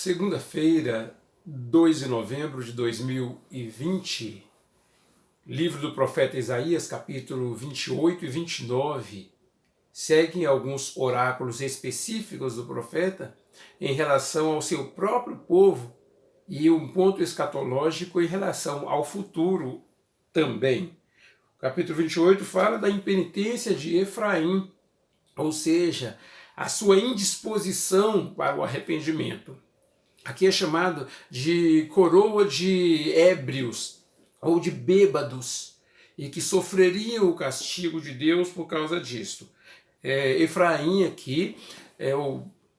Segunda-feira, 2 de novembro de 2020, livro do profeta Isaías, capítulo 28 e 29, seguem alguns oráculos específicos do profeta em relação ao seu próprio povo e um ponto escatológico em relação ao futuro também. O capítulo 28 fala da impenitência de Efraim, ou seja, a sua indisposição para o arrependimento. Aqui é chamado de coroa de ébrios ou de bêbados, e que sofreriam o castigo de Deus por causa disto. Efraim aqui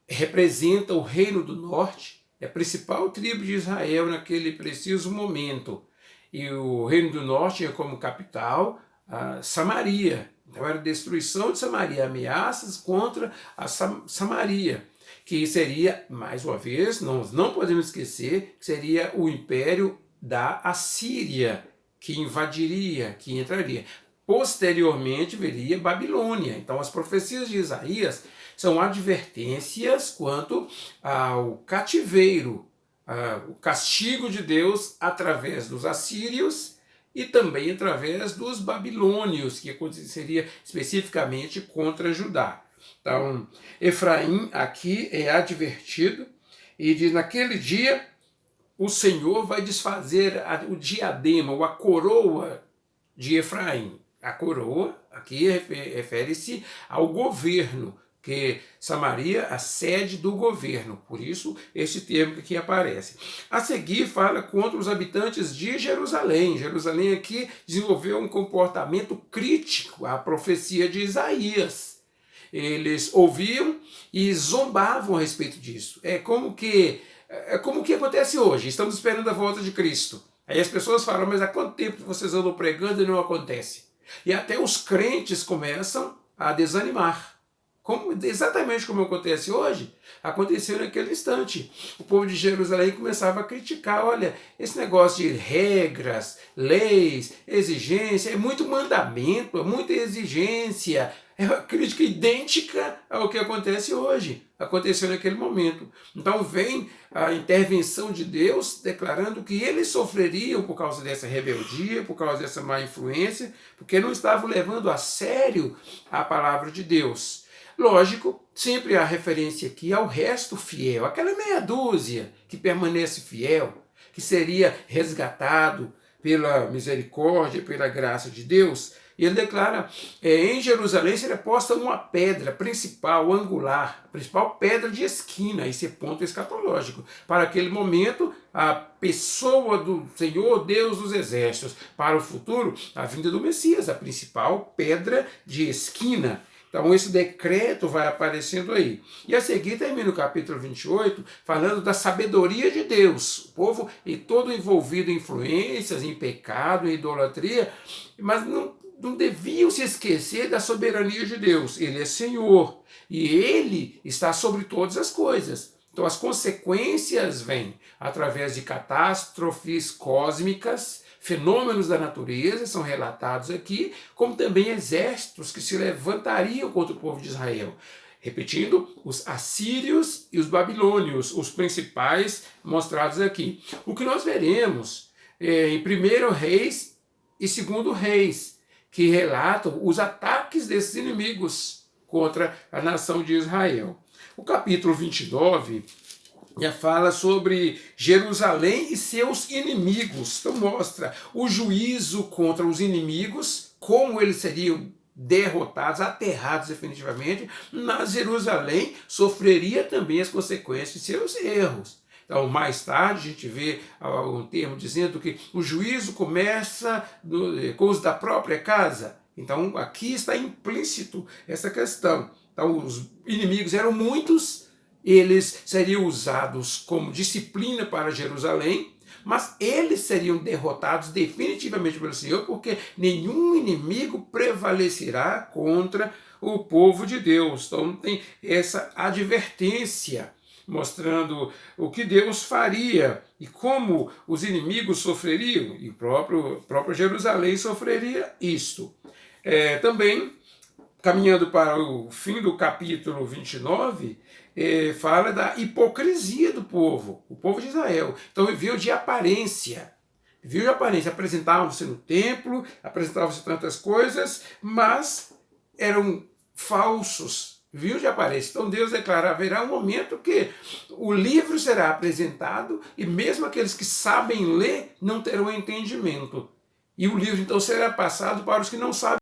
representa o reino do norte, é a principal tribo de Israel naquele preciso momento. E o reino do norte é como capital Samaria. Então era a destruição de Samaria, ameaças contra a Samaria, que seria, mais uma vez, nós não podemos esquecer, que seria o império da Assíria, que invadiria, que entraria. Posteriormente viria Babilônia. Então as profecias de Isaías são advertências quanto ao cativeiro, o castigo de Deus através dos assírios e também através dos babilônios, que aconteceria especificamente contra Judá. Então, Efraim aqui é advertido e diz: naquele dia o Senhor vai desfazer o diadema, ou a coroa de Efraim. A coroa aqui refere-se ao governo, que Samaria, a sede do governo, por isso esse termo que aqui aparece. A seguir fala contra os habitantes de Jerusalém. Jerusalém aqui desenvolveu um comportamento crítico à profecia de Isaías. Eles ouviam e zombavam a respeito disso. É como que acontece hoje. Estamos esperando a volta de Cristo. Aí as pessoas falam: mas há quanto tempo vocês andam pregando e não acontece? E até os crentes começam a desanimar. Exatamente como acontece hoje, aconteceu naquele instante. O povo de Jerusalém começava a criticar: olha, esse negócio de regras, leis, exigência, é muito mandamento, é muita exigência. É uma crítica idêntica ao que acontece hoje. Aconteceu naquele momento. Então vem a intervenção de Deus declarando que eles sofreriam por causa dessa rebeldia, por causa dessa má influência, porque não estavam levando a sério a palavra de Deus. Lógico, sempre há referência aqui ao resto fiel, aquela meia dúzia que permanece fiel, que seria resgatado pela misericórdia, pela graça de Deus. E ele declara: em Jerusalém será posta uma pedra principal, angular, a principal pedra de esquina, esse ponto escatológico. Para aquele momento, a pessoa do Senhor Deus dos Exércitos. Para o futuro, a vinda do Messias, a principal pedra de esquina. Então esse decreto vai aparecendo aí. E a seguir termina o capítulo 28 falando da sabedoria de Deus. O povo é todo envolvido em influências, em pecado, em idolatria, mas não deviam se esquecer da soberania de Deus. Ele é Senhor e Ele está sobre todas as coisas. Então as consequências vêm através de catástrofes cósmicas, fenômenos da natureza são relatados aqui, como também exércitos que se levantariam contra o povo de Israel. Repetindo, os assírios e os babilônios, os principais mostrados aqui. O que nós veremos em 1 Reis e 2 Reis, que relatam os ataques desses inimigos contra a nação de Israel. O capítulo 29 já fala sobre Jerusalém e seus inimigos. Então mostra o juízo contra os inimigos, como eles seriam derrotados, aterrados definitivamente, mas Jerusalém sofreria também as consequências de seus erros. Então, mais tarde, a gente vê um termo dizendo que o juízo começa com os da própria casa. Então, aqui está implícito essa questão. Então, os inimigos eram muitos, eles seriam usados como disciplina para Jerusalém, mas eles seriam derrotados definitivamente pelo Senhor, porque nenhum inimigo prevalecerá contra o povo de Deus. Então, tem essa advertência mostrando o que Deus faria e como os inimigos sofreriam, e o próprio Jerusalém sofreria isto. Também, caminhando para o fim do capítulo 29, fala da hipocrisia do povo, o povo de Israel. Então viveu de aparência. Viveu de aparência, apresentavam-se no templo, apresentavam-se tantas coisas, mas eram falsos, viu de aparência. Então Deus declara, haverá um momento que o livro será apresentado e mesmo aqueles que sabem ler não terão entendimento. E o livro então será passado para os que não sabem